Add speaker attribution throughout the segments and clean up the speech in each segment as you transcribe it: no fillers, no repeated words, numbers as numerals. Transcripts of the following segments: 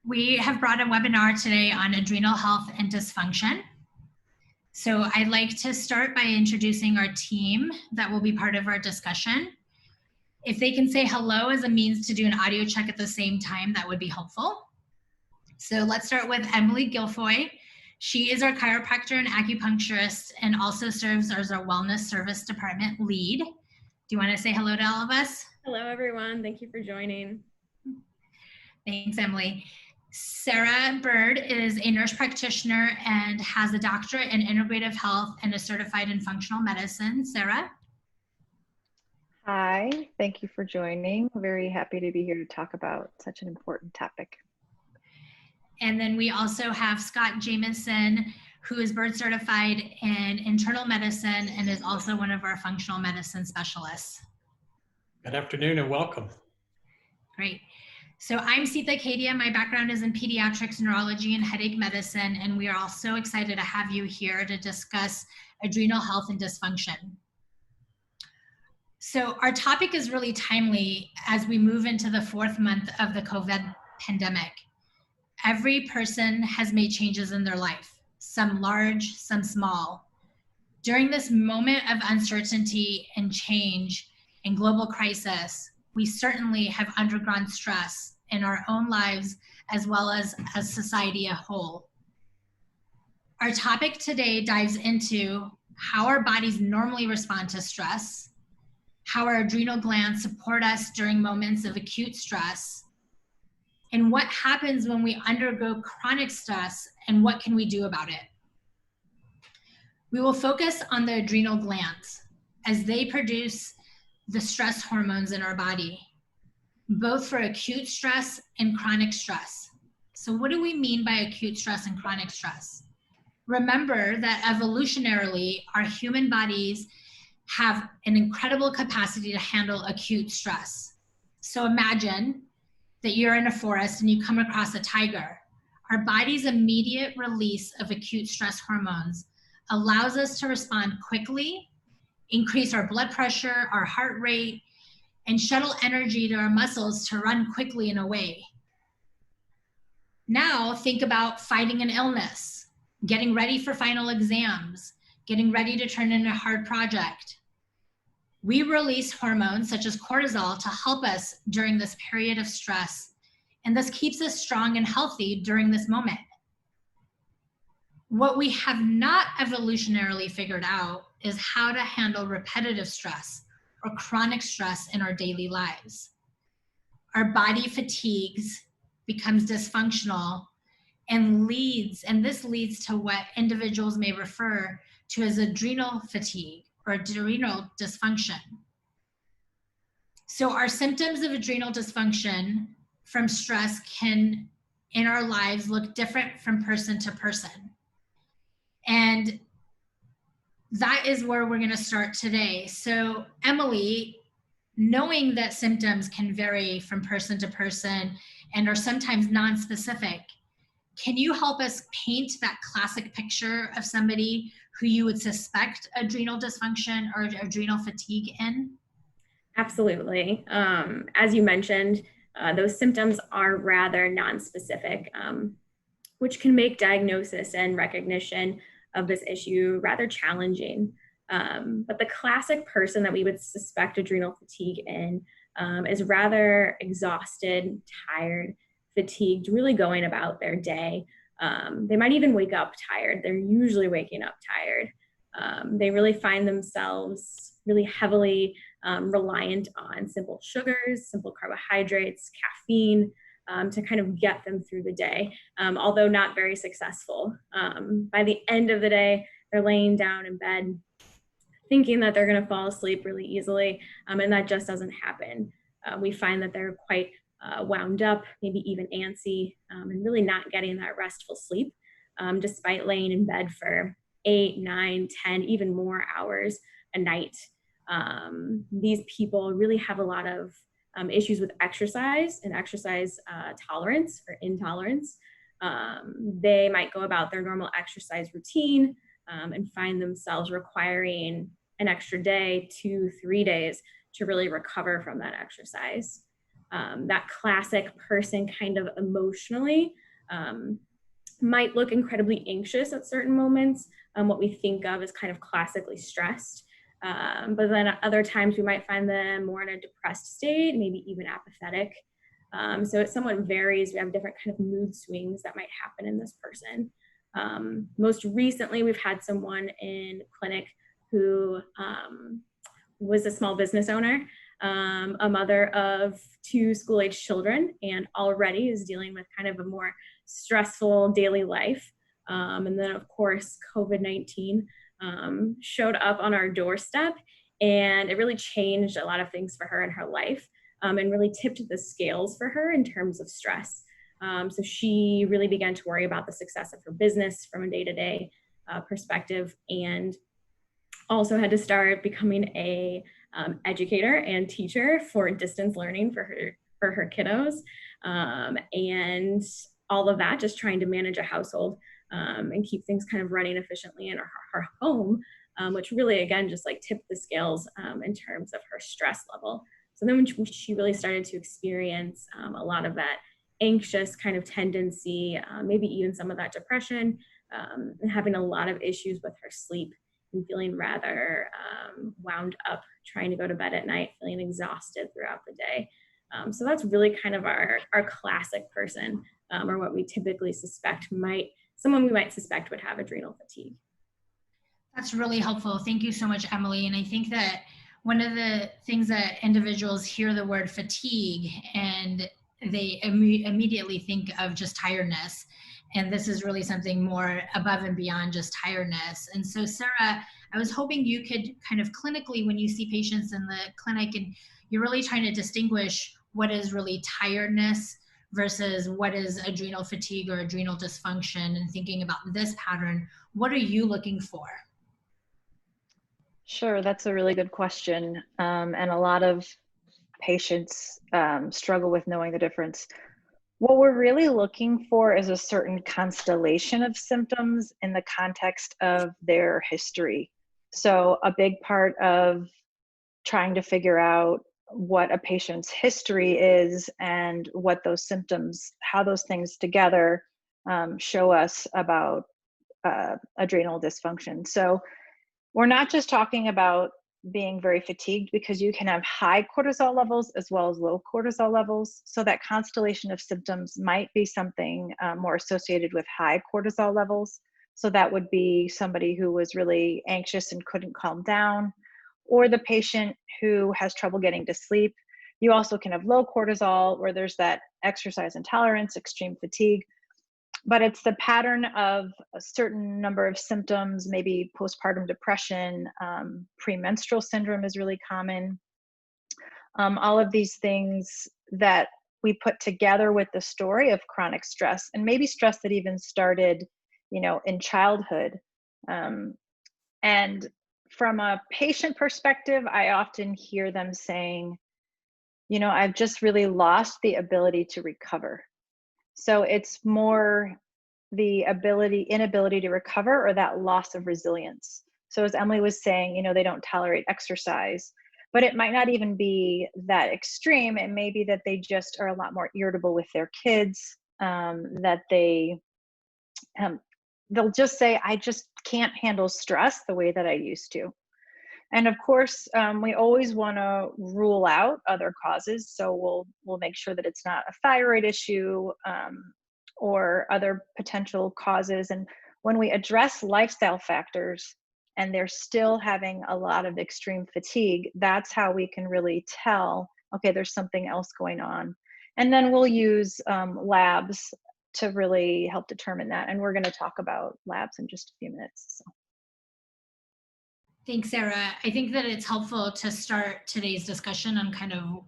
Speaker 1: We have brought a webinar today on adrenal health and dysfunction. So I'd like to start by introducing our team that will be part of our discussion. If they can say hello as a means to do an audio check at the same time, that would be helpful. So let's start with Emily Guilfoy. She is our chiropractor and acupuncturist and also serves as our wellness service department lead. Do you want to say hello to all of us?
Speaker 2: Hello, everyone. Thank you for joining.
Speaker 1: Thanks, Emily. Sarah Bird is a nurse practitioner and has a doctorate in integrative health and is certified in functional medicine. Sarah?
Speaker 3: Hi, thank you for joining. Very happy to be here to talk about such an important topic.
Speaker 1: And then we also have Scott Jamieson, who is board certified in internal medicine and is also one of our functional medicine specialists.
Speaker 4: Good afternoon and welcome.
Speaker 1: Great. So I'm Sita Kadia. My background is in pediatrics, neurology, and headache medicine, and we are all so excited to have you here to discuss adrenal health and dysfunction. So our topic is really timely as we move into the fourth month of the COVID pandemic. Every person has made changes in their life, some large, some small. During this moment of uncertainty and change and global crisis, we certainly have undergone stress in our own lives as well as society as a whole. Our topic today dives into how our bodies normally respond to stress, how our adrenal glands support us during moments of acute stress, and what happens when we undergo chronic stress and what can we do about it. We will focus on the adrenal glands as they produce the stress hormones in our body, both for acute stress and chronic stress. So what do we mean by acute stress and chronic stress? Remember that evolutionarily, our human bodies have an incredible capacity to handle acute stress. So imagine that you're in a forest and you come across a tiger. Our body's immediate release of acute stress hormones allows us to respond quickly, increase our blood pressure, our heart rate, and shuttle energy to our muscles to run quickly and away. Now think about fighting an illness, getting ready for final exams, getting ready to turn in a hard project. We release hormones such as cortisol to help us during this period of stress, and this keeps us strong and healthy during this moment. What we have not evolutionarily figured out is how to handle repetitive stress or chronic stress in our daily lives. Our body fatigues, becomes dysfunctional, and this leads to what individuals may refer to as adrenal fatigue or adrenal dysfunction. So our symptoms of adrenal dysfunction from stress can, in our lives, look different from person to person. And that is where we're going to start today. So Emily, knowing that symptoms can vary from person to person and are sometimes non-specific, can you help us paint that classic picture of somebody who you would suspect adrenal dysfunction or adrenal fatigue in?
Speaker 2: Absolutely. As you mentioned, those symptoms are rather non-specific, which can make diagnosis and recognition of this issue rather challenging. But the classic person that we would suspect adrenal fatigue in is rather exhausted, tired, fatigued, really going about their day. They might even wake up tired. They're usually waking up tired. They really find themselves really heavily reliant on simple sugars, simple carbohydrates, caffeine, to kind of get them through the day, although not very successful. By the end of the day, they're laying down in bed thinking that they're going to fall asleep really easily, and that just doesn't happen. We find that they're quite wound up, maybe even antsy, and really not getting that restful sleep, despite laying in bed for 8, 9, 10, even more hours a night. These people really have a lot of issues with exercise and exercise tolerance or intolerance. They might go about their normal exercise routine and find themselves requiring an extra day, 2, 3 days to really recover from that exercise. that classic person kind of emotionally might look incredibly anxious at certain moments, what we think of as kind of classically stressed. But then at other times we might find them more in a depressed state, maybe even apathetic. So it somewhat varies. We have different kind of mood swings that might happen in this person. Most recently, we've had someone in clinic who was a small business owner, a mother of 2 school-age children, and already is dealing with kind of a more stressful daily life. And then, of course, COVID-19 showed up on our doorstep, and it really changed a lot of things for her in her life, and really tipped the scales for her in terms of stress. So she really began to worry about the success of her business from a day-to-day perspective, and also had to start becoming a educator and teacher for distance learning for her kiddos, and all of that, just trying to manage a household and keep things kind of running efficiently in her home, which really, again, just like tipped the scales in terms of her stress level. So then when she really started to experience a lot of that anxious kind of tendency, maybe even some of that depression, and having a lot of issues with her sleep and feeling rather wound up, trying to go to bed at night, feeling exhausted throughout the day. So that's really kind of our classic person, or what we typically suspect someone we might suspect would have adrenal fatigue.
Speaker 1: That's really helpful. Thank you so much, Emily. And I think that one of the things that individuals hear the word fatigue and they immediately think of just tiredness. And this is really something more above and beyond just tiredness. And so, Sarah, I was hoping you could kind of clinically, when you see patients in the clinic and you're really trying to distinguish what is really tiredness versus what is adrenal fatigue or adrenal dysfunction, and thinking about this pattern, what are you looking for?
Speaker 3: Sure, that's a really good question. And a lot of patients struggle with knowing the difference. What we're really looking for is a certain constellation of symptoms in the context of their history. So a big part of trying to figure out what a patient's history is and what those symptoms, how those things together show us about adrenal dysfunction. So we're not just talking about being very fatigued, because you can have high cortisol levels as well as low cortisol levels. So that constellation of symptoms might be something more associated with high cortisol levels. So that would be somebody who was really anxious and couldn't calm down, or the patient who has trouble getting to sleep. You also can have low cortisol where there's that exercise intolerance, extreme fatigue. But it's the pattern of a certain number of symptoms, maybe postpartum depression, premenstrual syndrome is really common. All of these things that we put together with the story of chronic stress, and maybe stress that even started, in childhood. And from a patient perspective, I often hear them saying, I've just really lost the ability to recover. So it's more the inability to recover, or that loss of resilience. So as Emily was saying, they don't tolerate exercise, but it might not even be that extreme. It may be that they just are a lot more irritable with their kids, that they'll just say, I just can't handle stress the way that I used to. And of course, we always want to rule out other causes. So we'll make sure that it's not a thyroid issue or other potential causes. And when we address lifestyle factors and they're still having a lot of extreme fatigue, that's how we can really tell, okay, there's something else going on. And then we'll use labs to really help determine that. And we're going to talk about labs in just a few minutes. So.
Speaker 1: Thanks, Sarah. I think that it's helpful to start today's discussion on kind of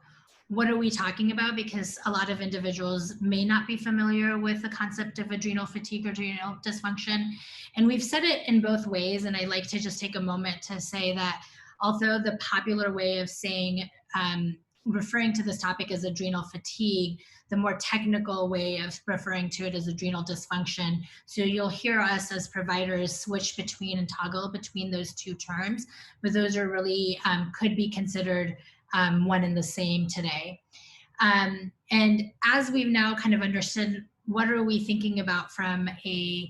Speaker 1: what are we talking about, because a lot of individuals may not be familiar with the concept of adrenal fatigue or adrenal dysfunction. And we've said it in both ways, and I like to just take a moment to say that although the popular way of saying, referring to this topic as adrenal fatigue, the more technical way of referring to it as adrenal dysfunction. So you'll hear us as providers switch between and toggle between those two terms, but those are really could be considered one and the same today. And as we've now kind of understood what are we thinking about from a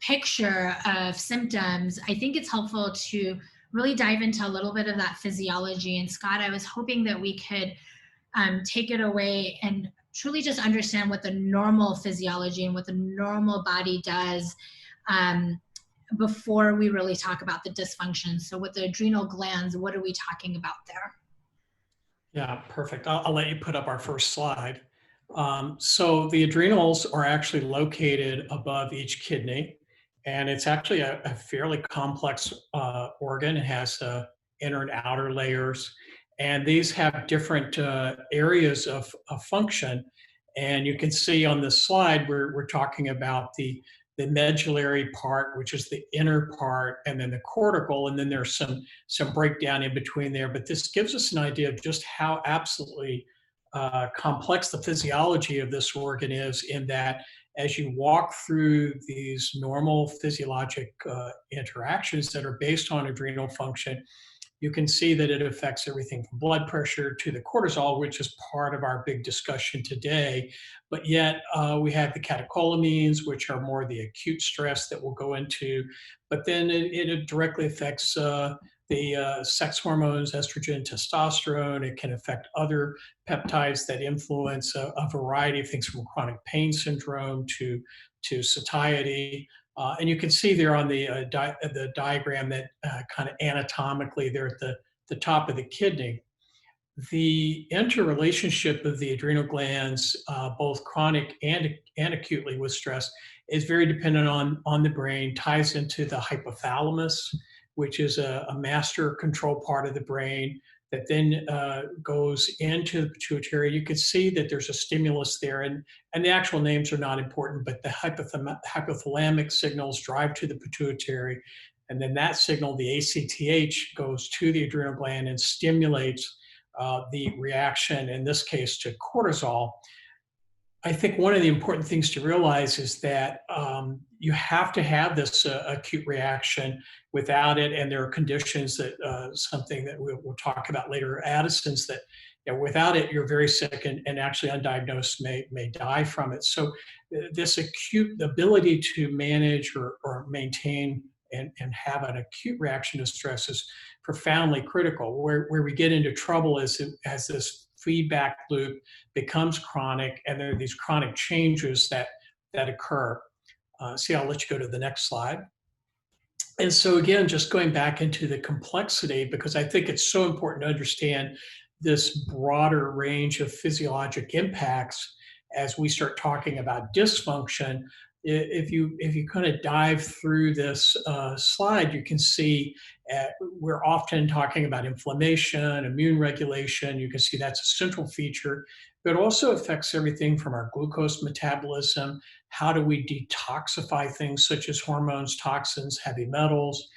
Speaker 1: picture of symptoms, I think it's helpful to really dive into a little bit of that physiology. And Scott, I was hoping that we could take it away and truly just understand what the normal physiology and what the normal body does before we really talk about the dysfunction. So with the adrenal glands, what are we talking about there?
Speaker 4: Yeah, perfect. I'll let you put up our first slide. So the adrenals are actually located above each kidney, and it's actually a fairly complex organ. It has inner and outer layers, and these have different areas of function. And you can see on this slide, we're talking about the medullary part, which is the inner part, and then the cortical, and then there's some breakdown in between there. But this gives us an idea of just how absolutely complex the physiology of this organ is, in that as you walk through these normal physiologic interactions that are based on adrenal function, you can see that it affects everything from blood pressure to the cortisol, which is part of our big discussion today. But yet we have the catecholamines, which are more the acute stress that we'll go into. But then it directly affects the sex hormones, estrogen, testosterone. It can affect other peptides that influence a variety of things, from chronic pain syndrome to satiety. And you can see there on the diagram that kind of anatomically they're at the top of the kidney. The interrelationship of the adrenal glands, both chronic and acutely with stress, is very dependent on the brain, ties into the hypothalamus, which is a master control part of the brain that then goes into the pituitary. You can see that there's a stimulus there, and the actual names are not important, but the hypothalamic signals drive to the pituitary, and then that signal, the ACTH, goes to the adrenal gland and stimulates the reaction, in this case, to cortisol. I think one of the important things to realize is that you have to have this acute reaction. Without it, and there are conditions that something that we'll talk about later, Addison's, that without it, you're very sick and actually undiagnosed may die from it. So this acute ability to manage or maintain and have an acute reaction to stress is profoundly critical. Where we get into trouble is as this feedback loop becomes chronic, and there are these chronic changes that occur. See, I'll let you go to the next slide. And so again, just going back into the complexity, because I think it's so important to understand this broader range of physiologic impacts as we start talking about dysfunction. If you kind of dive through this slide, you can see we're often talking about inflammation, immune regulation. You can see that's a central feature, but it also affects everything from our glucose metabolism. How do we detoxify things such as hormones, toxins, heavy metals?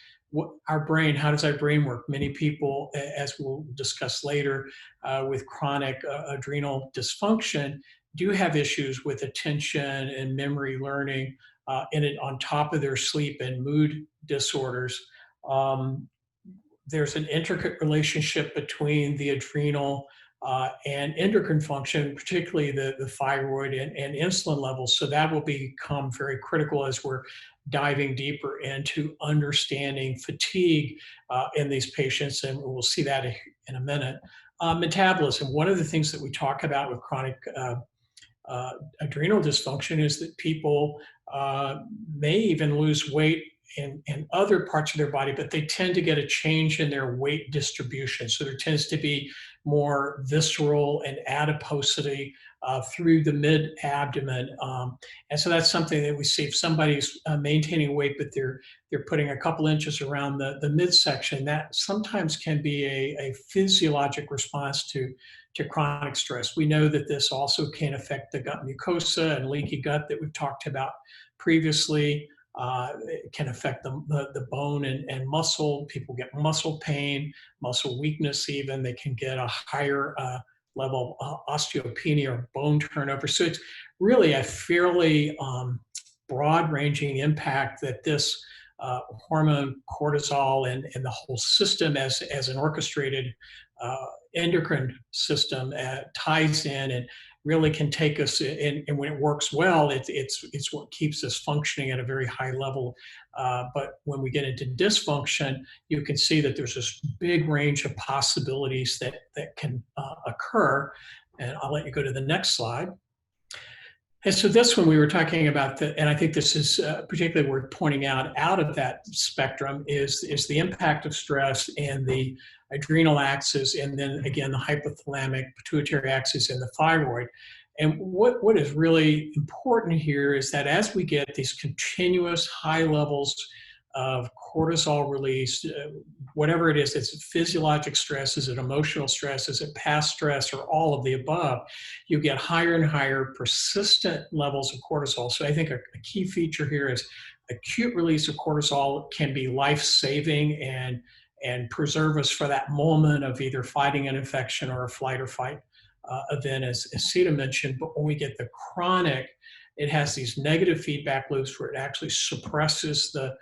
Speaker 4: Our brain, how does our brain work? Many people, as we'll discuss later, with chronic adrenal dysfunction, do have issues with attention and memory, learning, on top of their sleep and mood disorders. There's an intricate relationship between the adrenal and endocrine function, particularly the thyroid and insulin levels. So that will become very critical as we're diving deeper into understanding fatigue in these patients, and we'll see that in a minute. Metabolism, one of the things that we talk about with chronic adrenal dysfunction is that people may even lose weight in other parts of their body, but they tend to get a change in their weight distribution. So there tends to be more visceral and adiposity through the mid-abdomen. And so that's something that we see. If somebody's maintaining weight, but they're putting a couple inches around the midsection, that sometimes can be a physiologic response to chronic stress. We know that this also can affect the gut mucosa and leaky gut that we've talked about previously. It can affect the bone and muscle. People get muscle pain, muscle weakness even. They can get a higher level of osteopenia or bone turnover. So it's really a fairly broad-ranging impact that this hormone cortisol and the whole system as an orchestrated endocrine system ties in and really can take us, and when it works well, it's what keeps us functioning at a very high level. But when we get into dysfunction, you can see that there's this big range of possibilities that can occur. And I'll let you go to the next slide. And so this one we were talking about, and I think this is particularly worth pointing out of that spectrum is the impact of stress and the adrenal axis, and then again the hypothalamic pituitary axis and the thyroid. And what is really important here is that as we get these continuous high levels of cortisol release, whatever it is, it's physiologic stress, is it emotional stress, is it past stress, or all of the above, you get higher and higher persistent levels of cortisol. So I think a key feature here is acute release of cortisol can be life-saving and preserve us for that moment of either fighting an infection or a flight or fight event, as Sita mentioned. But when we get the chronic, it has these negative feedback loops where it actually suppresses the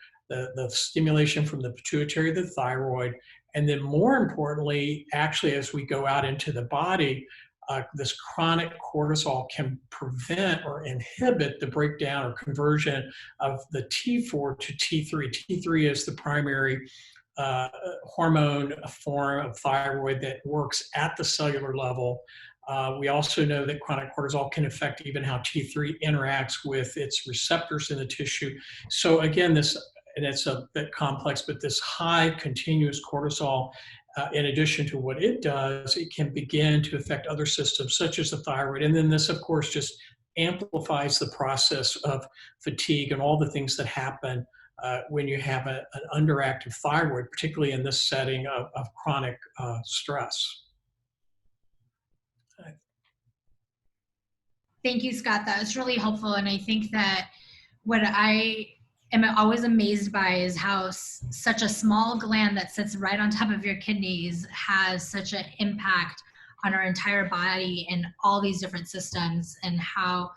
Speaker 4: stimulation from the pituitary, the thyroid, and then more importantly, actually as we go out into the body, this chronic cortisol can prevent or inhibit the breakdown or conversion of the T4 to T3. T3 is the primary hormone form of thyroid that works at the cellular level. We also know that chronic cortisol can affect even how T3 interacts with its receptors in the tissue. So again, and it's a bit complex, but this high continuous cortisol, in addition to what it does, it can begin to affect other systems such as the thyroid. And then this, of course, just amplifies the process of fatigue and all the things that happen when you have an underactive thyroid, particularly in this setting of chronic stress.
Speaker 1: Thank you, Scott. That was really helpful. And I think that what I am always amazed by is how such a small gland that sits right on top of your kidneys has such an impact on our entire body and all these different systems, and how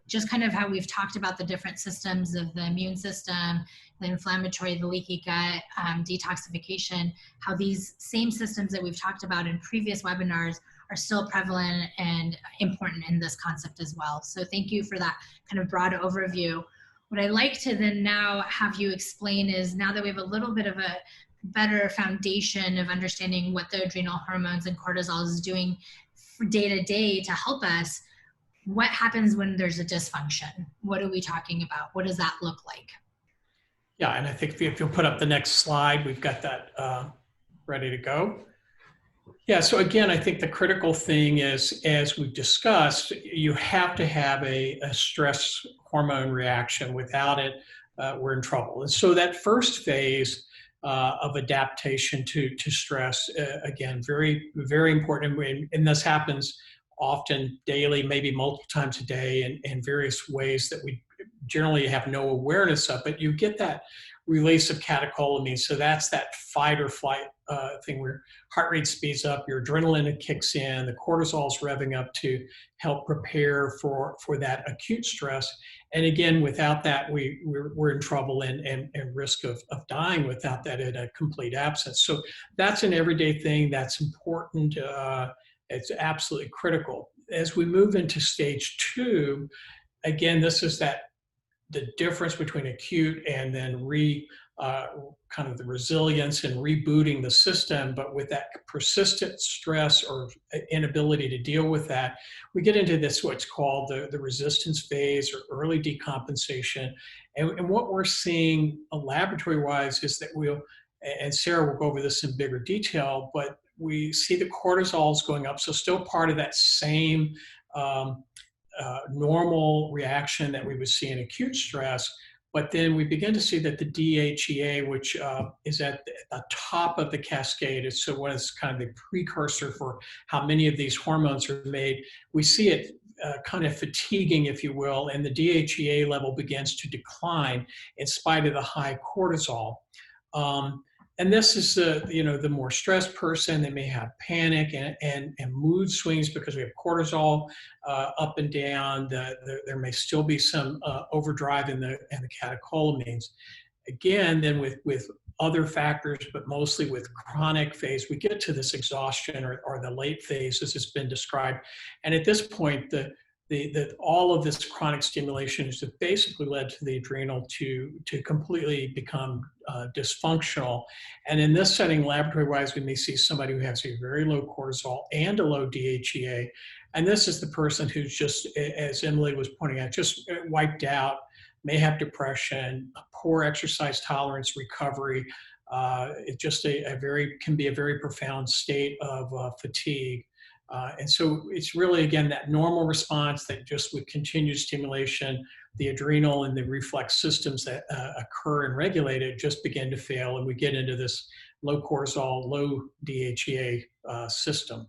Speaker 1: just kind of how we've talked about the different systems of the immune system, the inflammatory, the leaky gut, detoxification, how these same systems that we've talked about in previous webinars are still prevalent and important in this concept as well. So thank you for that kind of broad overview. What I'd like to then now have you explain is, now that we have a little bit of a better foundation of understanding what the adrenal hormones and cortisol is doing day to day to help us, what happens when there's a dysfunction? What are we talking about? What does that look like?
Speaker 4: Yeah, and I think if you'll put up the next slide, we've got that ready to go. Yeah, so again, I think the critical thing is, as we've discussed, you have to have a stress hormone reaction. Without it, we're in trouble. And so that first phase of adaptation to stress, again, very, very important. And this happens often daily, maybe multiple times a day, in various ways that we generally have no awareness of. But you get that release of catecholamines. So that's that fight or flight thing where heart rate speeds up, your adrenaline kicks in, the cortisol's revving up to help prepare for that acute stress. And again, without that, we're in trouble and risk of dying without that in a complete absence. So that's an everyday thing that's important. It's absolutely critical. As we move into stage 2, again, this is the difference between acute and then kind of the resilience and rebooting the system. But with that persistent stress or inability to deal with that, we get into this, what's called the resistance phase or early decompensation. And what we're seeing laboratory-wise is that and Sarah will go over this in bigger detail, but we see the cortisols going up. So still part of that same normal reaction that we would see in acute stress, but then we begin to see that the DHEA, which is at the top of the cascade, so what is kind of the precursor for how many of these hormones are made, we see it kind of fatiguing, if you will, and the DHEA level begins to decline in spite of the high cortisol. And this is the more stressed person. They may have panic and mood swings because we have cortisol up and down. There may still be some overdrive in the catecholamines. Again, then with other factors, but mostly with chronic phase, we get to this exhaustion or the late phase as it's been described. And at this point, all of this chronic stimulation has basically led to the adrenal to completely become dysfunctional. And in this setting, laboratory-wise, we may see somebody who has a very low cortisol and a low DHEA. And this is the person who's just, as Emily was pointing out, just wiped out, may have depression, poor exercise tolerance, recovery. It just can be a very profound state of fatigue. And so it's really, again, that normal response that just with continued stimulation, the adrenal and the reflex systems that occur and regulate it just begin to fail. And we get into this low cortisol, low DHEA system.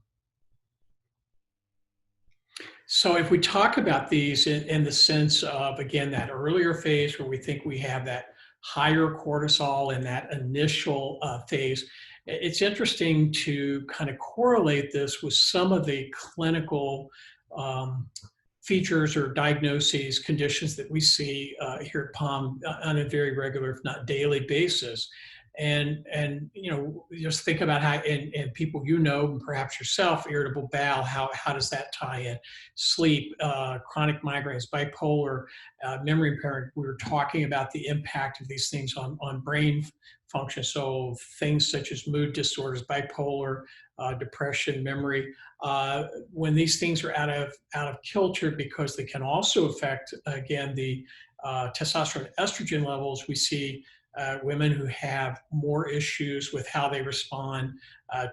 Speaker 4: So if we talk about these in the sense of, again, that earlier phase where we think we have that higher cortisol in that initial phase, it's interesting to kind of correlate this with some of the clinical features or diagnoses, conditions that we see here at POM on a very regular, if not daily basis. And you know, just think about how, and people you know, perhaps yourself, irritable bowel, how does that tie in? Sleep, chronic migraines, bipolar, memory impairment. We were talking about the impact of these things on brain function. So things such as mood disorders, bipolar, depression, memory. When these things are out of kilter, because they can also affect, again, the testosterone estrogen levels, we see women who have more issues with how they respond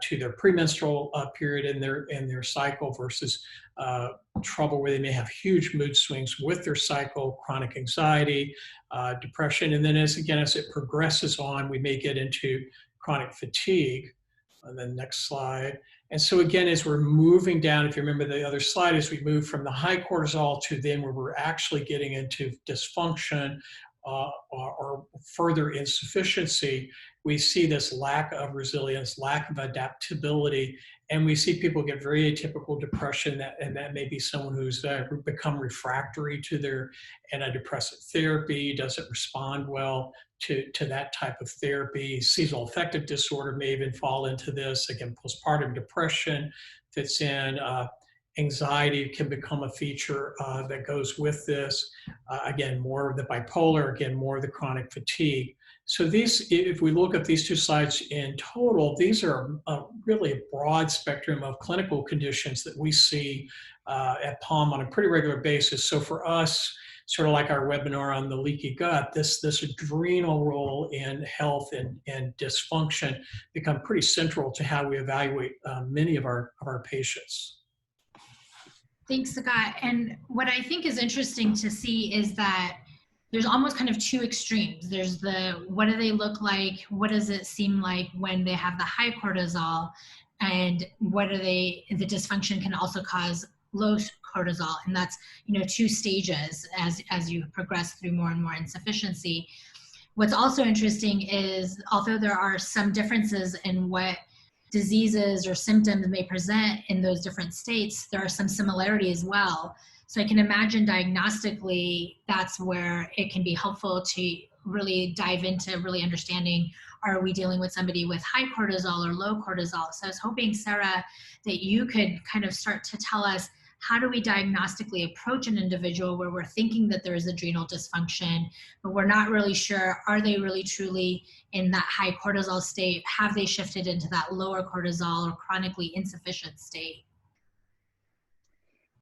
Speaker 4: to their premenstrual period in their cycle versus trouble where they may have huge mood swings with their cycle, chronic anxiety, depression. And then as it progresses on, we may get into chronic fatigue. And then next slide. And so again, as we're moving down, if you remember the other slide, as we move from the high cortisol to then where we're actually getting into dysfunction, or further insufficiency, we see this lack of resilience, lack of adaptability, and we see people get very atypical depression, and that may be someone who's become refractory to their antidepressant therapy, doesn't respond well to that type of therapy. Seasonal affective disorder may even fall into this. Again, postpartum depression fits in. Anxiety can become a feature that goes with this. Again, more of the bipolar, again, more of the chronic fatigue. So these, if we look at these two slides in total, these are really a broad spectrum of clinical conditions that we see at POM on a pretty regular basis. So for us, sort of like our webinar on the leaky gut, this adrenal role in health and dysfunction become pretty central to how we evaluate many of our patients.
Speaker 1: Thanks, Scott. And what I think is interesting to see is that there's almost kind of two extremes. There's the, what do they look like? What does it seem like when they have the high cortisol? And the dysfunction can also cause low cortisol. And that's, you know, two stages as you progress through more and more insufficiency. What's also interesting is, although there are some differences in what diseases or symptoms may present in those different states, there are some similarity as well. So I can imagine diagnostically, that's where it can be helpful to really dive into really understanding, are we dealing with somebody with high cortisol or low cortisol? So I was hoping, Sarah, that you could kind of start to tell us, how do we diagnostically approach an individual where we're thinking that there is adrenal dysfunction, but we're not really sure, are they really truly in that high cortisol state? Have they shifted into that lower cortisol or chronically insufficient state?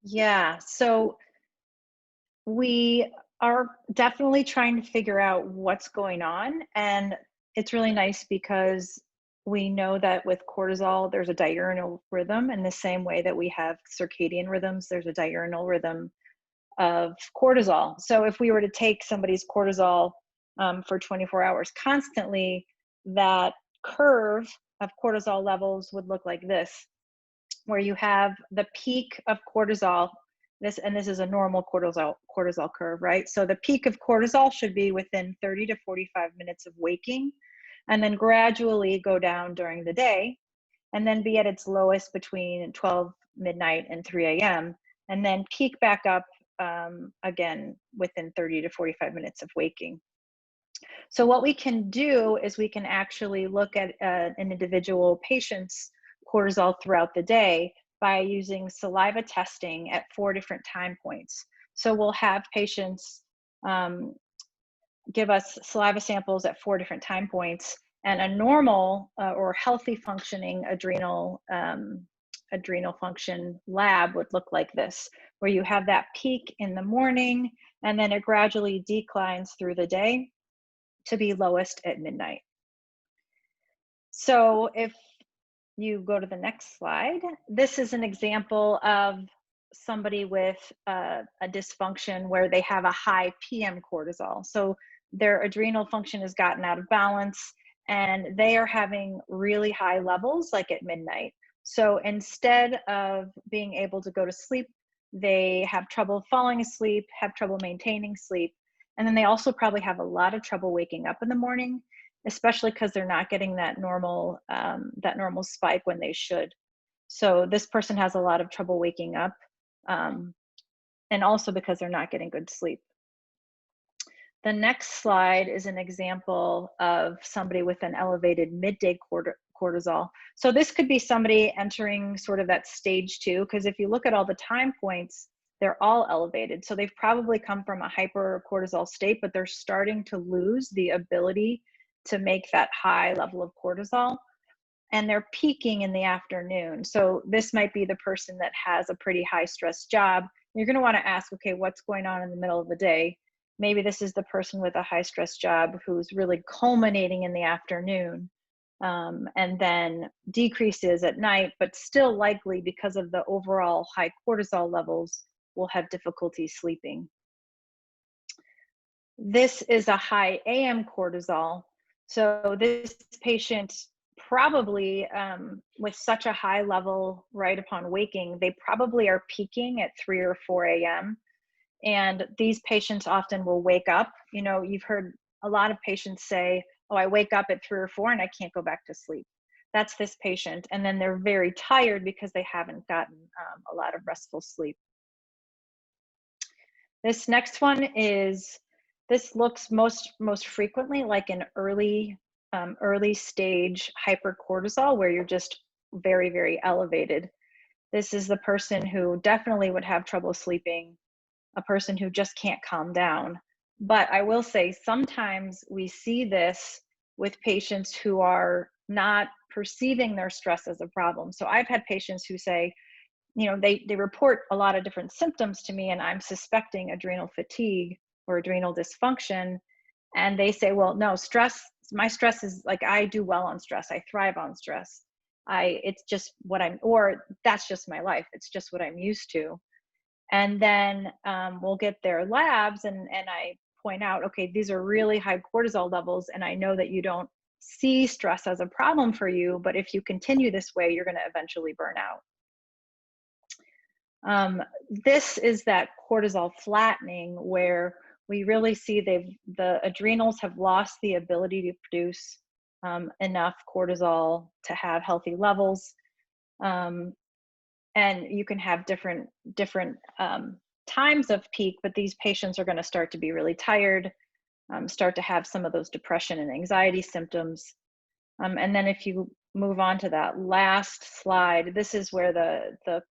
Speaker 3: Yeah, so we are definitely trying to figure out what's going on. And it's really nice because we know that with cortisol, there's a diurnal rhythm in the same way that we have circadian rhythms, there's a diurnal rhythm of cortisol. So if we were to take somebody's cortisol for 24 hours constantly, that curve of cortisol levels would look like this, where you have the peak of cortisol, this is a normal cortisol curve, right? So the peak of cortisol should be within 30 to 45 minutes of waking, and then gradually go down during the day, and then be at its lowest between 12 midnight and 3 a.m., and then peak back up again within 30 to 45 minutes of waking. So what we can do is we can actually look at an individual patient's cortisol throughout the day by using saliva testing at 4 different time points. So we'll have patients give us saliva samples at 4 different time points, and a normal or healthy functioning adrenal function lab would look like this, where you have that peak in the morning and then it gradually declines through the day to be lowest at midnight. So if you go to the next slide, this is an example of somebody with a dysfunction where they have a high PM cortisol. So their adrenal function has gotten out of balance and they are having really high levels like at midnight. So instead of being able to go to sleep, they have trouble falling asleep, have trouble maintaining sleep. And then they also probably have a lot of trouble waking up in the morning, especially because they're not getting that normal spike when they should. So this person has a lot of trouble waking up, and also because they're not getting good sleep. The next slide is an example of somebody with an elevated midday cortisol. So this could be somebody entering sort of that stage 2, because if you look at all the time points, they're all elevated. So they've probably come from a hypercortisol state, but they're starting to lose the ability to make that high level of cortisol, and they're peaking in the afternoon. So this might be the person that has a pretty high stress job. You're going to want to ask, okay, what's going on in the middle of the day? Maybe this is the person with a high stress job who's really culminating in the afternoon, and then decreases at night, but still likely because of the overall high cortisol levels will have difficulty sleeping. This is a high AM cortisol. So this patient probably, with such a high level right upon waking, they probably are peaking at 3 or 4 a.m. And these patients often will wake up. You know, you've heard a lot of patients say, oh, I wake up at 3 or 4 and I can't go back to sleep. That's this patient. And then they're very tired because they haven't gotten a lot of restful sleep. This next one is, this looks most frequently like an early stage hypercortisol, where you're just very, very elevated. This is the person who definitely would have trouble sleeping, a person who just can't calm down. But I will say sometimes we see this with patients who are not perceiving their stress as a problem. So I've had patients who say, you know, they report a lot of different symptoms to me and I'm suspecting adrenal fatigue or adrenal dysfunction. And they say, well, no, my stress is like, I do well on stress. I thrive on stress. It's just what or that's just my life. It's just what I'm used to. And then we'll get their labs and I point out, okay, these are really high cortisol levels. And I know that you don't see stress as a problem for you, but if you continue this way, you're going to eventually burn out. This is that cortisol flattening, where we really see the adrenals have lost the ability to produce enough cortisol to have healthy levels. And you can have different times of peak, but these patients are going to start to be really tired, start to have some of those depression and anxiety symptoms. And then if you move on to that last slide, this is where the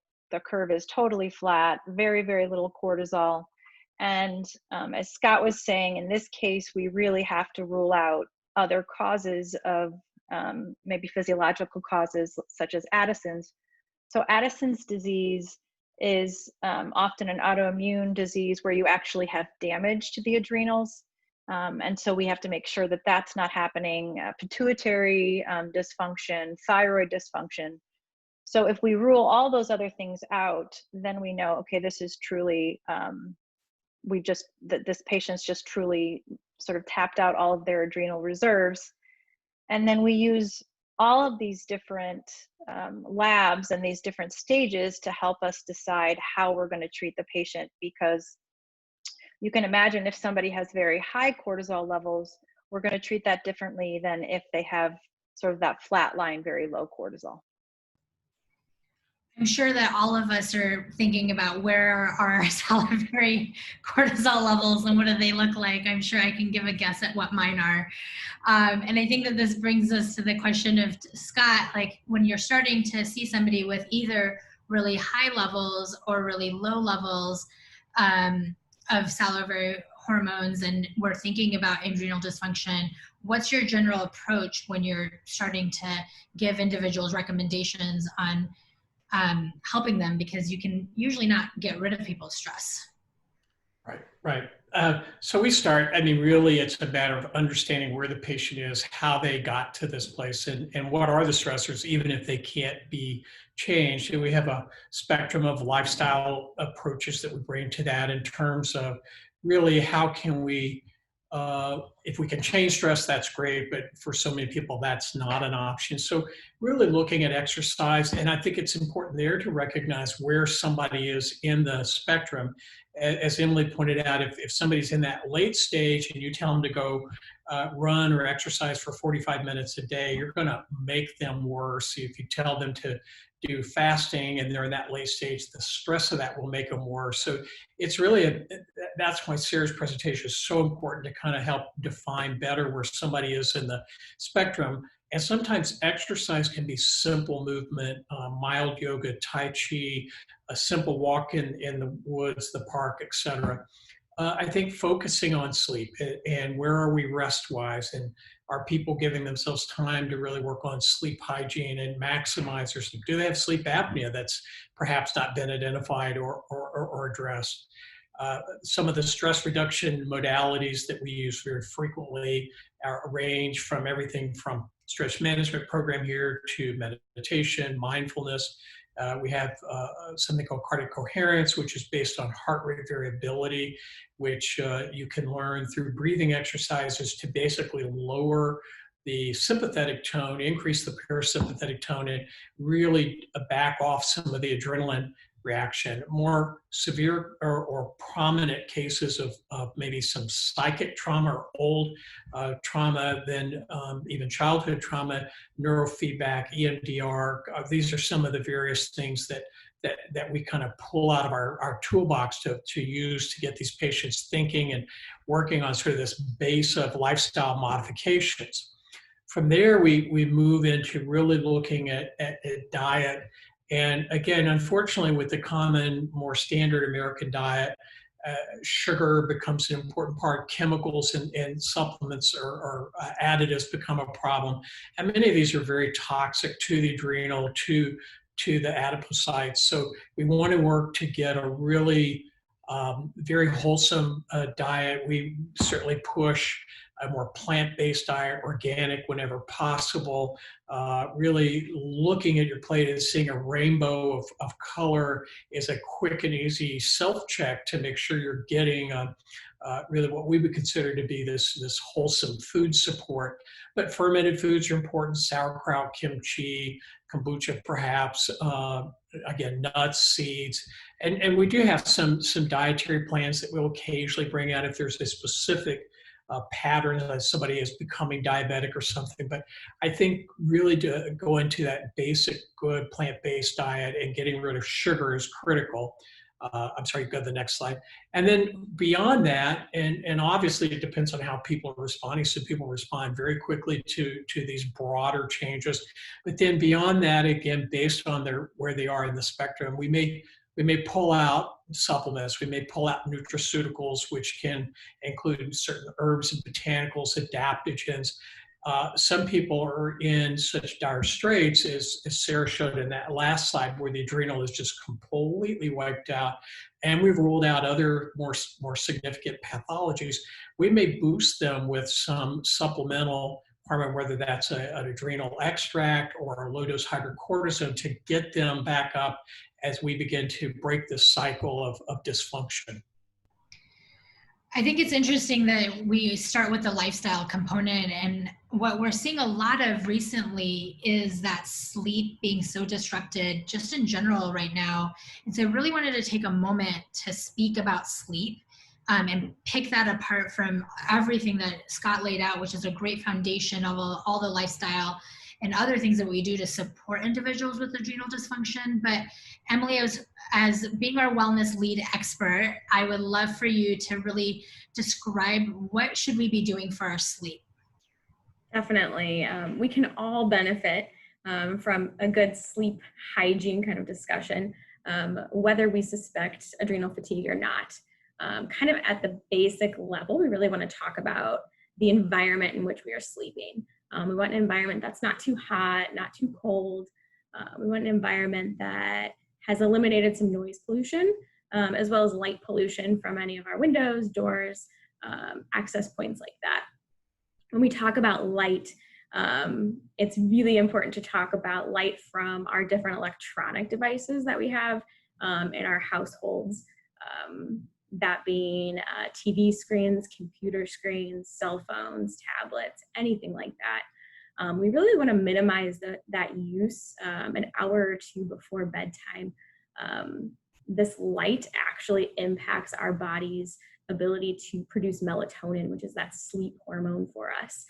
Speaker 3: curve is totally flat, very, very little cortisol. And as Scott was saying, in this case, we really have to rule out other causes of maybe physiological causes such as Addison's. So Addison's disease is often an autoimmune disease where you actually have damage to the adrenals. And so we have to make sure that that's not happening. Pituitary dysfunction, thyroid dysfunction. So if we rule all those other things out, then we know, okay, this is truly, this patient's just truly sort of tapped out all of their adrenal reserves. And then we use all of these different labs and these different stages to help us decide how we're going to treat the patient, because you can imagine if somebody has very high cortisol levels, we're going to treat that differently than if they have sort of that flat line, very low cortisol.
Speaker 1: I'm sure that all of us are thinking about where are our salivary cortisol levels and what do they look like. I'm sure I can give a guess at what mine are. And I think that this brings us to the question of, Scott, like when you're starting to see somebody with either really high levels or really low levels of salivary hormones, and we're thinking about adrenal dysfunction, what's your general approach when you're starting to give individuals recommendations on helping them, because you can usually not get rid of people's stress?
Speaker 4: Right, right. So we start, I mean, really it's a matter of understanding where the patient is, how they got to this place, and what are the stressors, even if they can't be changed. And we have a spectrum of lifestyle approaches that we bring to that in terms of really how can we, if we can change stress, that's great, but for so many people, that's not an option. So really looking at exercise, and I think it's important there to recognize where somebody is in the spectrum. As Emily pointed out, if somebody's in that late stage and you tell them to go run or exercise for 45 minutes a day, you're going to make them worse. If you tell them to do fasting and they're in that late stage, the stress of that will make them worse. So it's really, that's why Sarah's presentation is so important, to kind of help define better where somebody is in the spectrum. And sometimes exercise can be simple movement, mild yoga, Tai Chi, a simple walk in the woods, the park, etc. I think focusing on sleep and where are we rest-wise, and are people giving themselves time to really work on sleep hygiene and maximize their sleep? Do they have sleep apnea that's perhaps not been identified or addressed? Some of the stress reduction modalities that we use very frequently range from everything from stress management program here to meditation, mindfulness. We have something called cardiac coherence, which is based on heart rate variability, which you can learn through breathing exercises to basically lower the sympathetic tone, increase the parasympathetic tone, and really back off some of the adrenaline reaction. More severe or prominent cases of maybe some psychic trauma or old trauma, then even childhood trauma, neurofeedback, EMDR. These are some of the various things that we kind of pull out of our toolbox to use to get these patients thinking and working on sort of this base of lifestyle modifications. From there, we move into really looking at diet. And again, unfortunately, with the common, more standard American diet, sugar becomes an important part. Chemicals and supplements or additives become a problem. And many of these are very toxic to the adrenal, to the adipocytes. So we want to work to get a really very wholesome diet. We certainly push a more plant-based diet, organic whenever possible, really looking at your plate and seeing a rainbow of color is a quick and easy self-check to make sure you're getting really what we would consider to be this wholesome food support. But fermented foods are important: sauerkraut, kimchi, kombucha perhaps, again, nuts, seeds. And we do have some dietary plans that we'll occasionally bring out if there's a specific pattern that somebody is becoming diabetic or something. But I think really to go into that basic good plant-based diet and getting rid of sugar is critical. I'm sorry, go to the next slide. And then beyond that, and obviously it depends on how people are responding. Some people respond very quickly to these broader changes. But then beyond that, again, based on where they are in the spectrum, we may pull out supplements, we may pull out nutraceuticals, which can include certain herbs and botanicals, adaptogens. Some people are in such dire straits, as Sarah showed in that last slide, where the adrenal is just completely wiped out, and we've ruled out other more significant pathologies. We may boost them with some supplemental hormone, whether that's an adrenal extract or a low-dose hydrocortisone, to get them back up as we begin to break this cycle of dysfunction.
Speaker 1: I think it's interesting that we start with the lifestyle component, and what we're seeing a lot of recently is that sleep being so disrupted just in general right now. And so I really wanted to take a moment to speak about sleep and pick that apart from everything that Scott laid out, which is a great foundation of all the lifestyle, and other things that we do to support individuals with adrenal dysfunction. But Emily, as being our wellness lead expert, I would love for you to really describe what should we be doing for our sleep.
Speaker 2: Definitely. We can all benefit from a good sleep hygiene kind of discussion, whether we suspect adrenal fatigue or not. Kind of at the basic level, we really want to talk about the environment in which we are sleeping. We want an environment that's not too hot, not too cold. We want an environment that has eliminated some noise pollution, as well as light pollution from any of our windows, doors, access points like that. When we talk about light, it's really important to talk about light from our different electronic devices that we have in our households, that being TV screens, computer screens, cell phones, tablets, anything like that. We really want to minimize that use an hour or two before bedtime. This light actually impacts our body's ability to produce melatonin, which is that sleep hormone for us.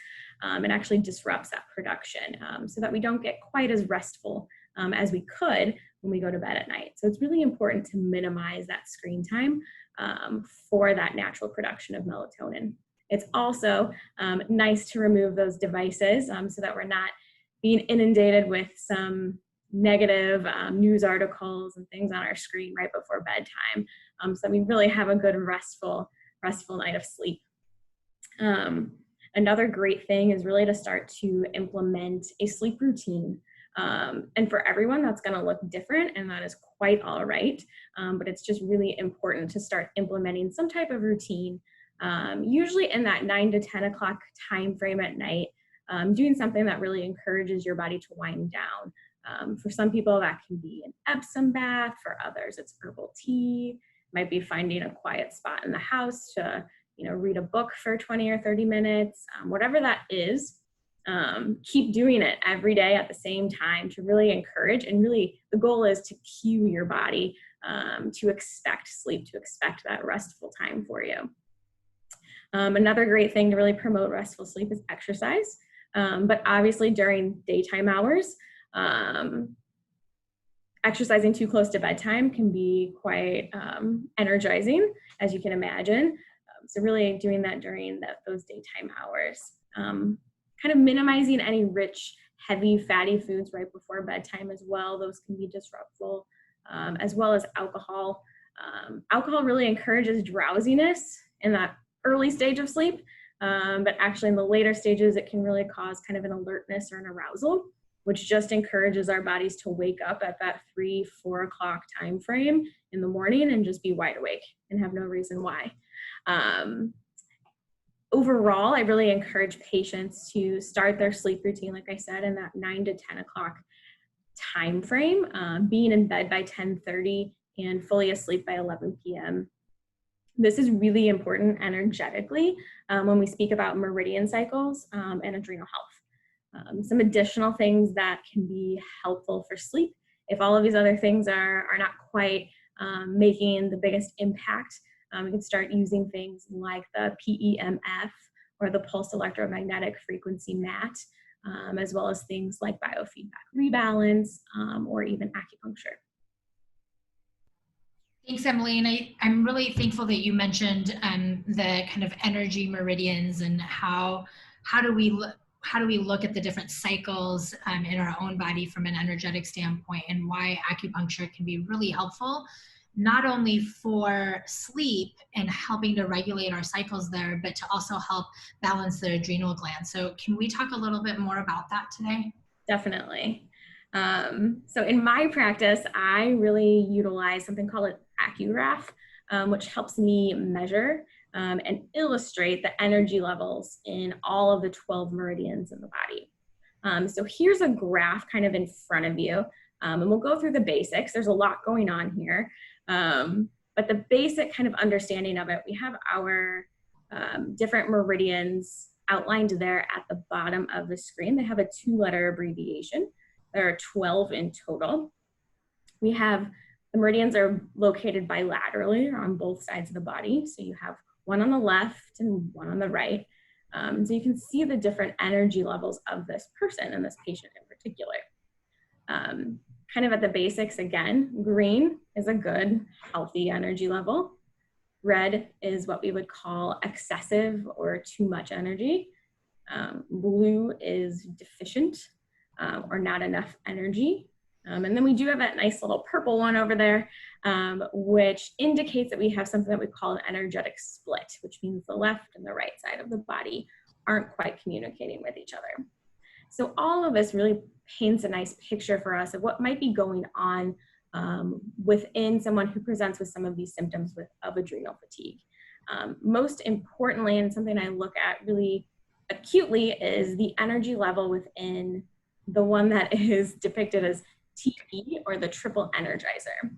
Speaker 2: It actually disrupts that production so that we don't get quite as restful as we could when we go to bed at night. So it's really important to minimize that screen time for that natural production of melatonin. It's also nice to remove those devices so that we're not being inundated with some negative news articles and things on our screen right before bedtime, so that we really have a good restful night of sleep. Another great thing is really to start to implement a sleep routine. And for everyone, that's going to look different, and that is quite all right. But it's just really important to start implementing some type of routine, usually in that 9 to 10 o'clock time frame at night, doing something that really encourages your body to wind down. For some people, that can be an Epsom bath. For others, it's herbal tea. Might be finding a quiet spot in the house to, read a book for 20 or 30 minutes, whatever that is. Keep doing it every day at the same time to really encourage, and really the goal is to cue your body to expect sleep, to expect that restful time for you. Another great thing to really promote restful sleep is exercise, but obviously during daytime hours. Exercising too close to bedtime can be quite energizing, as you can imagine. So really doing that during those daytime hours. Kind of minimizing any rich, heavy, fatty foods right before bedtime as well. Those can be disruptful, as well as alcohol. Alcohol really encourages drowsiness in that early stage of sleep, but actually in the later stages, it can really cause kind of an alertness or an arousal, which just encourages our bodies to wake up at that 3-4 o'clock time frame in the morning and just be wide awake and have no reason why. Overall, I really encourage patients to start their sleep routine, like I said, in that 9 to 10 o'clock time frame, being in bed by 10:30 and fully asleep by 11 p.m. This is really important energetically when we speak about meridian cycles and adrenal health. Some additional things that can be helpful for sleep, if all of these other things are not quite making the biggest impact, we can start using things like the PEMF or the pulse electromagnetic frequency mat, as well as things like biofeedback rebalance or even acupuncture.
Speaker 1: Thanks, Emily. And I'm really thankful that you mentioned the kind of energy meridians and how do we look at the different cycles in our own body from an energetic standpoint, and why acupuncture can be really helpful, not only for sleep and helping to regulate our cycles there, but to also help balance the adrenal gland. So can we talk a little bit more about that today?
Speaker 2: Definitely. So in my practice, I really utilize something called an Acugraph, which helps me measure and illustrate the energy levels in all of the 12 meridians in the body. So here's a graph kind of in front of you, and we'll go through the basics. There's a lot going on here, but the basic kind of understanding of it, we have our different meridians outlined there at the bottom of the screen. They have a 2-letter abbreviation. There are 12 in total. We have the meridians are located bilaterally or on both sides of the body. So you have one on the left and one on the right. So you can see the different energy levels of this person and this patient in particular. Kind of at the basics again, green is a good, healthy energy level. Red is what we would call excessive or too much energy. Blue is deficient or not enough energy. And then we do have that nice little purple one over there, which indicates that we have something that we call an energetic split, which means the left and the right side of the body aren't quite communicating with each other. So all of this really paints a nice picture for us of what might be going on within someone who presents with some of these symptoms of adrenal fatigue. Most importantly, and something I look at really acutely, is the energy level within the one that is depicted as TE, or the triple energizer.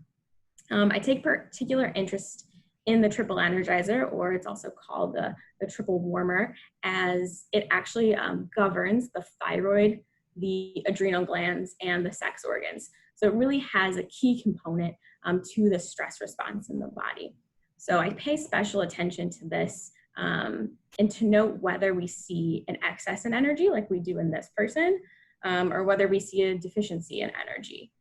Speaker 2: I take particular interest in the triple energizer, or it's also called the triple warmer, as it actually governs the thyroid, the adrenal glands, and the sex organs. So it really has a key component to the stress response in the body. So I pay special attention to this and to note whether we see an excess in energy like we do in this person, or whether we see a deficiency in energy.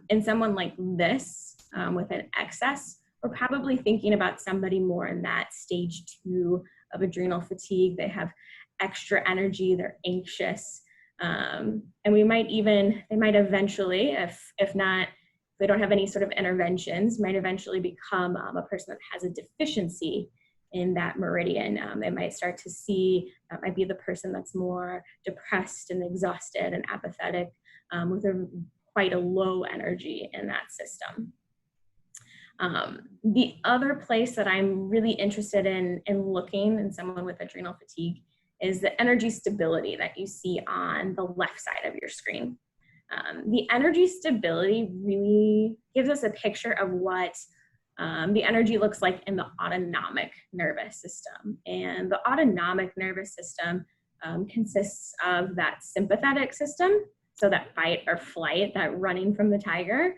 Speaker 2: In someone like this with an excess, we're probably thinking about somebody more in that stage 2 of adrenal fatigue. They have extra energy, they're anxious, and they might eventually, if they don't have any sort of interventions, might eventually become a person that has a deficiency in that meridian. They might start to see, that might be the person that's more depressed and exhausted and apathetic, with quite a low energy in that system. The other place that I'm really interested in looking in someone with adrenal fatigue is the energy stability that you see on the left side of your screen. The energy stability really gives us a picture of what the energy looks like in the autonomic nervous system. And the autonomic nervous system consists of that sympathetic system, so that fight or flight, that running from the tiger,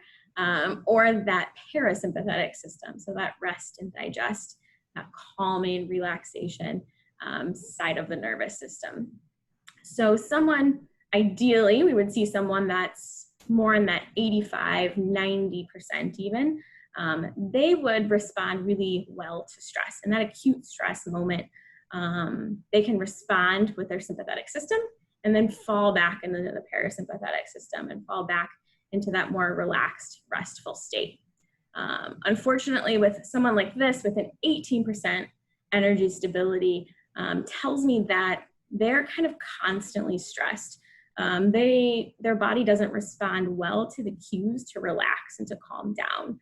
Speaker 2: or that parasympathetic system, so that rest and digest, that calming, relaxation side of the nervous system. So someone, ideally, we would see someone that's more in that 85, 90% even. They would respond really well to stress. In that acute stress moment, they can respond with their sympathetic system and then fall back into the parasympathetic system and fall back into that more relaxed, restful state. Unfortunately, with someone like this, with an 18% energy stability, tells me that they're kind of constantly stressed. Their body doesn't respond well to the cues to relax and to calm down.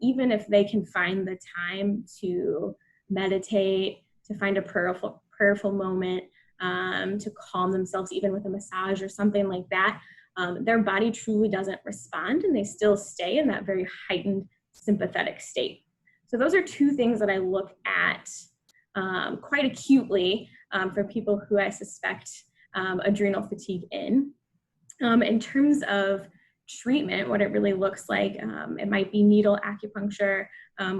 Speaker 2: Even if they can find the time to meditate, to find a prayerful moment, to calm themselves, even with a massage or something like that, their body truly doesn't respond, and they still stay in that very heightened sympathetic state. So those are two things that I look at quite acutely for people who I suspect adrenal fatigue in. In terms of treatment, what it really looks like, it might be needle acupuncture.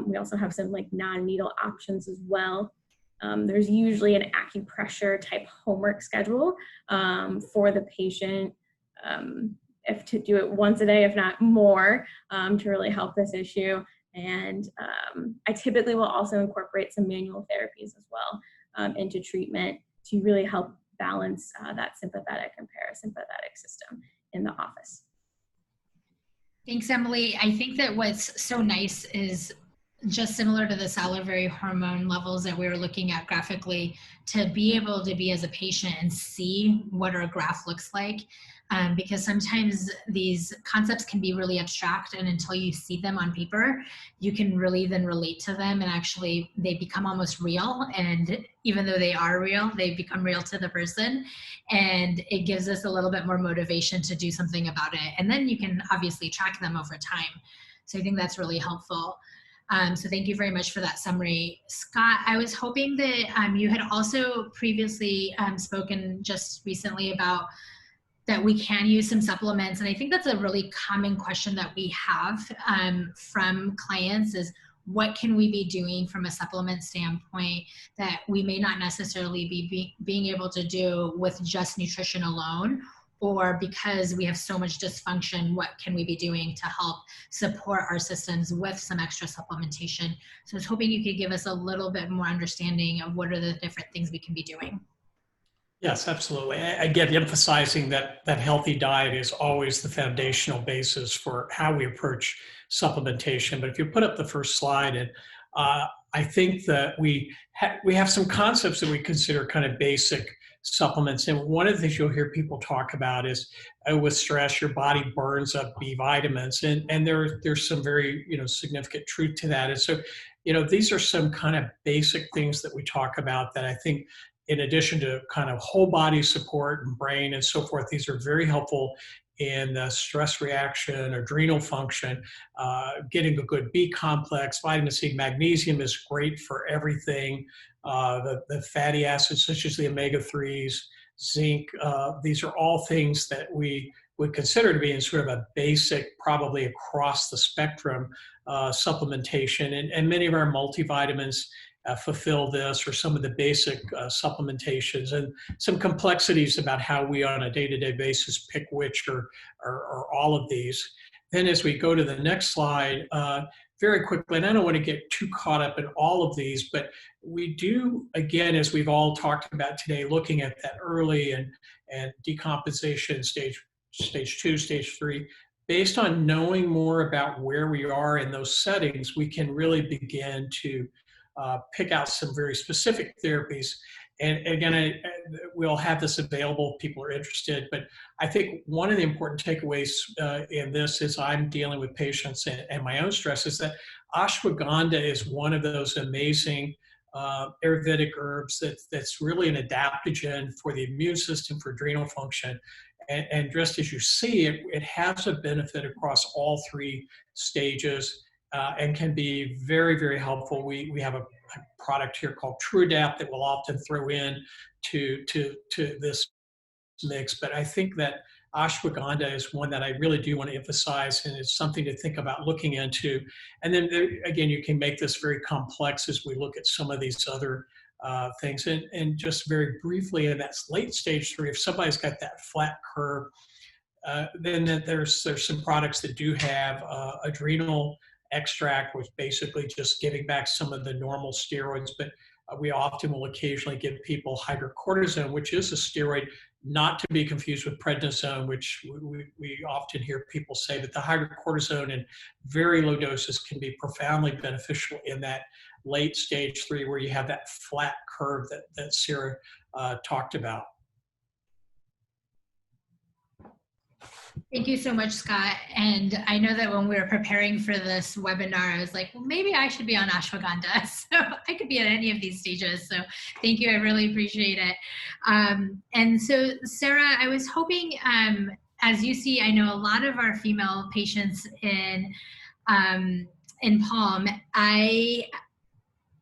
Speaker 2: We also have some like non-needle options as well. There's usually an acupressure type homework schedule for the patient, if to do it once a day, if not more, to really help this issue. And I typically will also incorporate some manual therapies as well into treatment to really help balance that sympathetic and parasympathetic system in the office.
Speaker 1: Thanks, Emily. I think that what's so nice is just similar to the salivary hormone levels that we were looking at graphically, to be able to be as a patient and see what our graph looks like. Because sometimes these concepts can be really abstract, and until you see them on paper, you can really then relate to them, and actually they become almost real. And even though they are real, they become real to the person, and it gives us a little bit more motivation to do something about it. And then you can obviously track them over time. So I think that's really helpful. So thank you very much for that summary. Scott, I was hoping that you had also previously spoken just recently about that we can use some supplements. And I think that's a really common question that we have from clients is, what can we be doing from a supplement standpoint that we may not necessarily be being able to do with just nutrition alone, or because we have so much dysfunction, what can we be doing to help support our systems with some extra supplementation? So I was hoping you could give us a little bit more understanding of what are the different things we can be doing.
Speaker 4: Yes, absolutely. Again, emphasizing that healthy diet is always the foundational basis for how we approach supplementation. But if you put up the first slide, and I think that we have some concepts that we consider kind of basic supplements. And one of the things you'll hear people talk about is with stress, your body burns up B vitamins, and there's some very significant truth to that. And so, these are some kind of basic things that we talk about that I think, in addition to kind of whole body support and brain and so forth, these are very helpful in the stress reaction, adrenal function, getting a good B complex. Vitamin C, magnesium is great for everything. The fatty acids such as the omega-3s, zinc, these are all things that we would consider to be in sort of a basic, probably across the spectrum supplementation. And many of our multivitamins fulfill this, or some of the basic supplementations, and some complexities about how we on a day-to-day basis pick which or all of these. Then as we go to the next slide, very quickly, and I don't want to get too caught up in all of these, but we do, again, as we've all talked about today, looking at that early and decomposition, stage 2, stage 3, based on knowing more about where we are in those settings, we can really begin to pick out some very specific therapies. And again, we'll have this available if people are interested, but I think one of the important takeaways in this is I'm dealing with patients and my own stress is that ashwagandha is one of those amazing Ayurvedic herbs that's really an adaptogen for the immune system, for adrenal function. And just as you see, it has a benefit across all 3 stages. And can be very, very helpful. We have a product here called TrueAdapt that we'll often throw in to this mix. But I think that ashwagandha is one that I really do want to emphasize, and it's something to think about looking into. And then again, you can make this very complex as we look at some of these other things. And just very briefly, in that late stage 3, if somebody's got that flat curve, then there's some products that do have adrenal extract, which basically just giving back some of the normal steroids, but we often will occasionally give people hydrocortisone, which is a steroid, not to be confused with prednisone, which we often hear people say, but the hydrocortisone in very low doses can be profoundly beneficial in that late stage 3 where you have that flat curve that Sarah talked about.
Speaker 1: Thank you so much, Scott. And I know that when we were preparing for this webinar, I was like, well, maybe I should be on ashwagandha. So I could be at any of these stages. So thank you. I really appreciate it. And so, Sarah, I was hoping, as you see, I know a lot of our female patients in Palm, I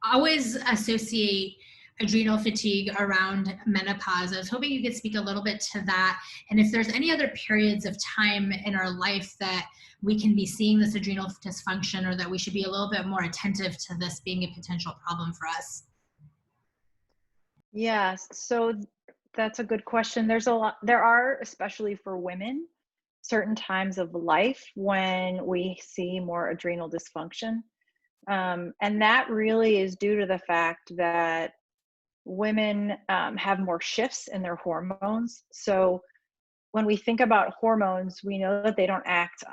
Speaker 1: always associate adrenal fatigue around menopause. I was hoping you could speak a little bit to that, and if there's any other periods of time in our life that we can be seeing this adrenal dysfunction, or that we should be a little bit more attentive to this being a potential problem for us.
Speaker 3: Yes, so that's a good question. There are, especially for women, certain times of life when we see more adrenal dysfunction. And that really is due to the fact that women have more shifts in their hormones. So when we think about hormones, we know that they don't act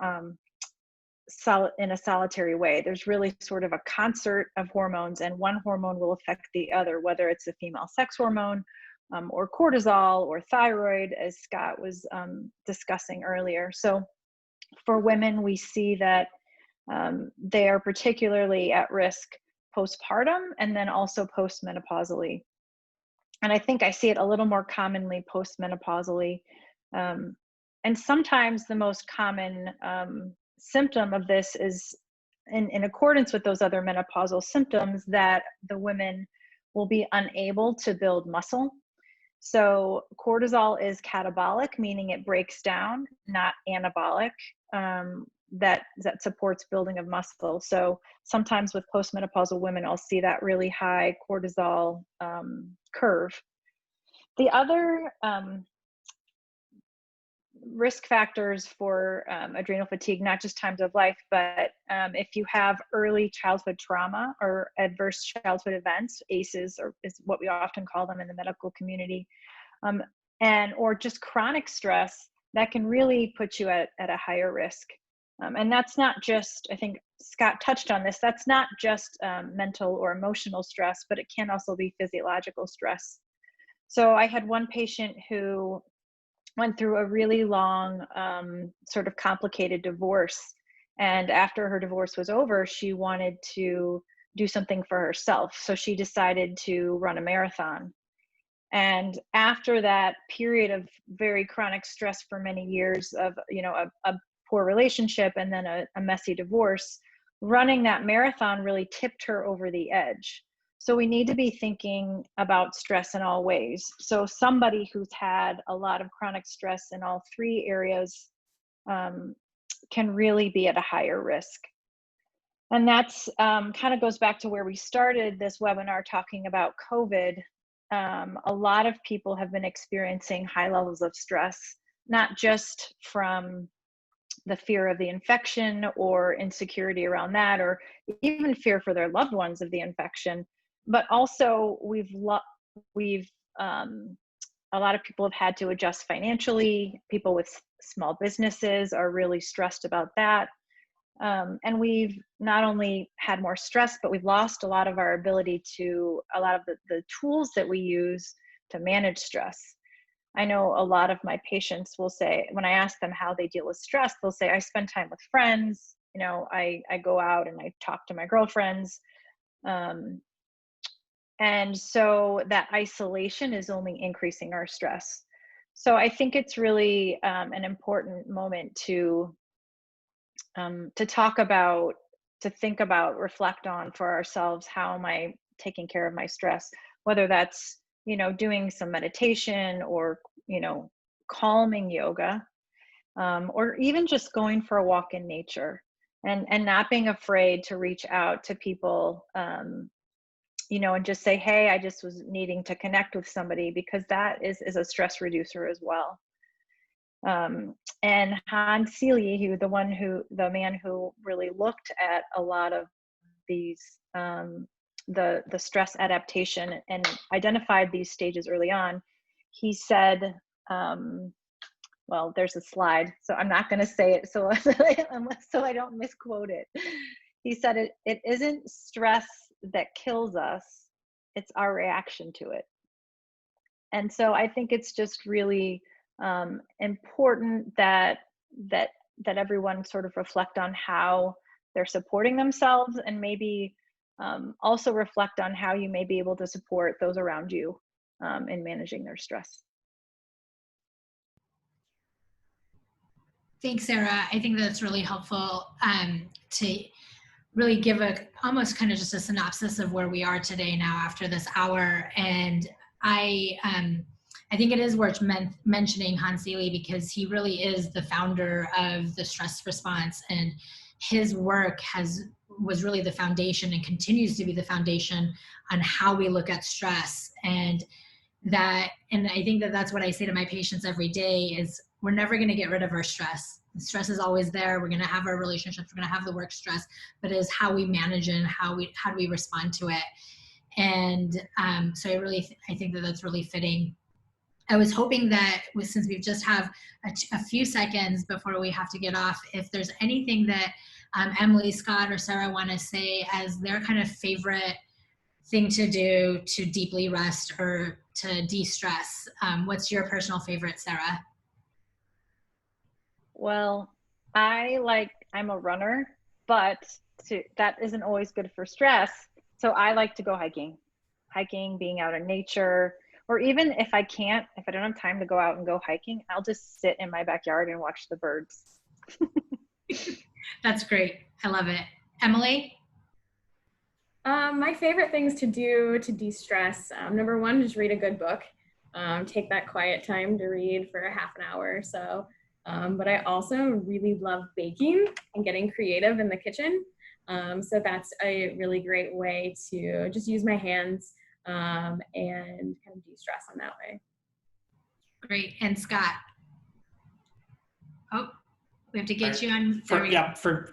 Speaker 3: in a solitary way. There's really sort of a concert of hormones, and one hormone will affect the other, whether it's a female sex hormone or cortisol or thyroid, as Scott was discussing earlier. So for women, we see that they are particularly at risk postpartum and then also postmenopausally. And I think I see it a little more commonly postmenopausally. And sometimes the most common symptom of this is in accordance with those other menopausal symptoms, that the women will be unable to build muscle. So cortisol is catabolic, meaning it breaks down, not anabolic. that supports building of muscle. So sometimes with postmenopausal women, I'll see that really high cortisol curve. The other risk factors for adrenal fatigue, not just times of life, but if you have early childhood trauma or adverse childhood events, ACEs is what we often call them in the medical community, or just chronic stress, that can really put you at a higher risk. And that's not just, I think Scott touched on this, that's not just mental or emotional stress, but it can also be physiological stress. So I had one patient who went through a really long, sort of complicated divorce. And after her divorce was over, she wanted to do something for herself. So she decided to run a marathon. And after that period of very chronic stress for many years of, a poor relationship and then a messy divorce, running that marathon really tipped her over the edge. So we need to be thinking about stress in all ways. So somebody who's had a lot of chronic stress in all three areas can really be at a higher risk. And that's kind of goes back to where we started this webinar talking about COVID. A lot of people have been experiencing high levels of stress, not just from the fear of the infection or insecurity around that, or even fear for their loved ones of the infection, but also a lot of people have had to adjust financially. People with small businesses are really stressed about that. And we've not only had more stress, but we've lost a lot of our ability to, a lot of the tools that we use to manage stress. I know a lot of my patients will say, when I ask them how they deal with stress, they'll say, I spend time with friends, I go out and I talk to my girlfriends. And so that isolation is only increasing our stress. So I think it's really an important moment to talk about, to think about, reflect on for ourselves. How am I taking care of my stress? Whether that's, doing some meditation or, calming yoga, or even just going for a walk in nature, and not being afraid to reach out to people, and just say, hey, I just was needing to connect with somebody, because that is a stress reducer as well. And Hans Seeley, the man who really looked at a lot of these, the stress adaptation and identified these stages early on, he said, well, there's a slide, so I'm not going to say it so I don't misquote it. He said, it isn't stress that kills us, it's our reaction to it. And so I think it's just really important that everyone sort of reflect on how they're supporting themselves, and maybe also reflect on how you may be able to support those around you in managing their stress.
Speaker 1: Thanks, Sarah. I think that's really helpful to really give almost kind of just a synopsis of where we are today now after this hour. And I think it is worth mentioning Hans Seeley, because he really is the founder of the stress response, and his work was really the foundation and continues to be the foundation on how we look at stress. And I think that's what I say to my patients every day is, we're never going to get rid of our stress. Stress is always there. We're going to have our relationships, we're going to have the work stress, but it is how we manage it and how do we respond to it. And so I think that's really fitting. I was hoping that since we just have a few seconds before we have to get off, if there's anything that Emily, Scott, or Sarah want to say as their kind of favorite thing to do to deeply rest or to de-stress. What's your personal favorite, Sarah?
Speaker 3: Well, I'm a runner, but that isn't always good for stress. So I like to go hiking, being out in nature, or even if I don't have time to go out and go hiking, I'll just sit in my backyard and watch the birds.
Speaker 1: That's great. I love it. Emily?
Speaker 2: My favorite things to do to de-stress, number one, just read a good book. Take that quiet time to read for a half an hour or so. But I also really love baking and getting creative in the kitchen. So that's a really great way to just use my hands and kind of de-stress in that way.
Speaker 1: Great. And Scott? Oh, we have to get you on.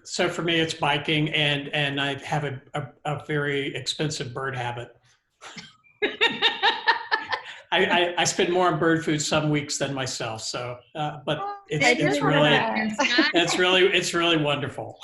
Speaker 4: So for me, it's biking, and I have a very expensive bird habit. I spend more on bird food some weeks than myself. So, but it's really wonderful.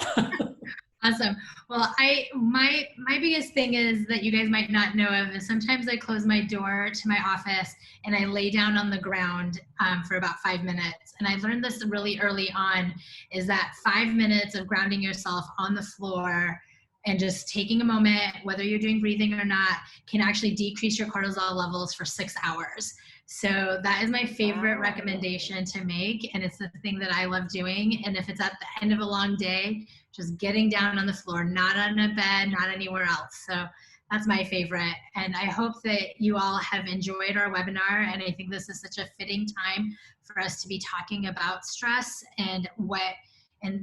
Speaker 1: Awesome. Well, my biggest thing is that you guys might not know of is sometimes I close my door to my office and I lay down on the ground for about 5 minutes. And I learned this really early on, is that 5 minutes of grounding yourself on the floor and just taking a moment, whether you're doing breathing or not, can actually decrease your cortisol levels for 6 hours. So that is my favorite recommendation to make. And it's the thing that I love doing. And if it's at the end of a long day, just getting down on the floor, not on a bed, not anywhere else. So that's my favorite. And I hope that you all have enjoyed our webinar. And I think this is such a fitting time for us to be talking about stress and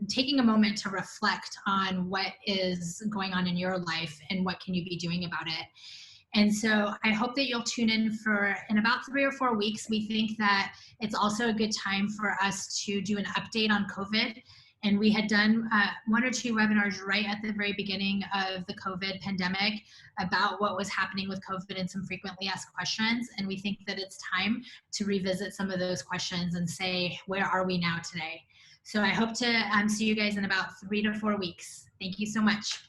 Speaker 1: taking a moment to reflect on what is going on in your life and what can you be doing about it. And so I hope that you'll tune in in about 3 or 4 weeks. We think that it's also a good time for us to do an update on COVID. And we had done 1 or 2 webinars right at the very beginning of the COVID pandemic about what was happening with COVID and some frequently asked questions. And we think that it's time to revisit some of those questions and say, where are we now today? So I hope to see you guys in about 3 to 4 weeks. Thank you so much.